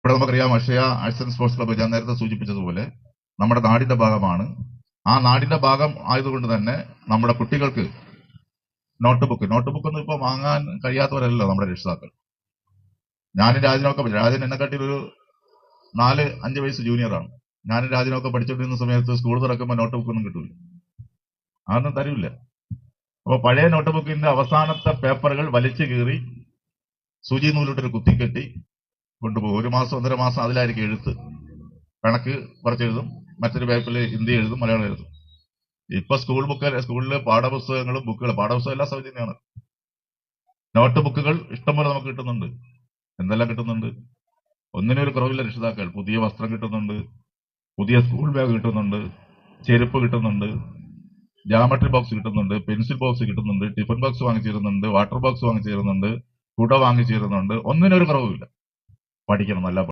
ഇവിടെ നമുക്കറിയാം Akshaya arts and sports club ഞാൻ നേരത്തെ സൂചിപ്പിച്ചതുപോലെ നമ്മുടെ നാടിന്റെ ഭാഗമാണ്. ആ നാടിന്റെ ഭാഗം ആയതുകൊണ്ട് തന്നെ നമ്മുടെ കുട്ടികൾക്ക് നോട്ട് ബുക്ക് ഒന്നും ഇപ്പൊ വാങ്ങാൻ കഴിയാത്തവരല്ലോ നമ്മുടെ രക്ഷിതാക്കൾ. ഞാനും രാജൻ എന്നെക്കാട്ടി ഒരു 4-5 വയസ്സ് ജൂനിയറാണ്. ഞാനും രാജനൊക്കെ പഠിച്ചുകൊണ്ടിരുന്ന സമയത്ത് സ്കൂൾ തുറക്കുമ്പോൾ നോട്ട് ബുക്ക് ഒന്നും കിട്ടൂല, അതൊന്നും തരൂല. അപ്പൊ പഴയ നോട്ട് ബുക്കിന്റെ അവസാനത്തെ പേപ്പറുകൾ വലിച്ചു കീറി സൂചി നൂലിട്ടൊരു കുത്തിക്കെട്ടി കൊണ്ടുപോകും. 1 മാസം 1.5 മാസം അതിലായിരിക്കും എഴുത്ത്. കണക്ക് കുറച്ച് എഴുതും, മറ്റൊരു പേപ്പറിൽ ഹിന്ദി എഴുതും, മലയാളം എഴുതും. ഇപ്പൊ സ്കൂളിലെ പാഠപുസ്തകങ്ങളും പാഠപുസ്തകം എല്ലാം സൗജന്യമാണ്. നോട്ട് ബുക്കുകൾ ഇഷ്ടംപോലെ നമുക്ക് കിട്ടുന്നുണ്ട്. എന്തെല്ലാം കിട്ടുന്നുണ്ട്, ഒന്നിനും ഒരു കുറവില്ല. രക്ഷിതാക്കൾ പുതിയ വസ്ത്രം കിട്ടുന്നുണ്ട്, പുതിയ സ്കൂൾ ബാഗ് കിട്ടുന്നുണ്ട്, ചെരുപ്പ് കിട്ടുന്നുണ്ട്, ജാമട്രി ബോക്സ് കിട്ടുന്നുണ്ട്, പെൻസിൽ ബോക്സ് കിട്ടുന്നുണ്ട്, ടിഫിൻ ബോക്സ് വാങ്ങിച്ചു തരുന്നുണ്ട്, വാട്ടർ ബോക്സ് വാങ്ങിച്ചു തരുന്നുണ്ട്, കുട വാങ്ങിച്ചു തരുന്നുണ്ട്. ഒന്നിനും ഒരു കുറവുമില്ല. പഠിക്കണം, നല്ല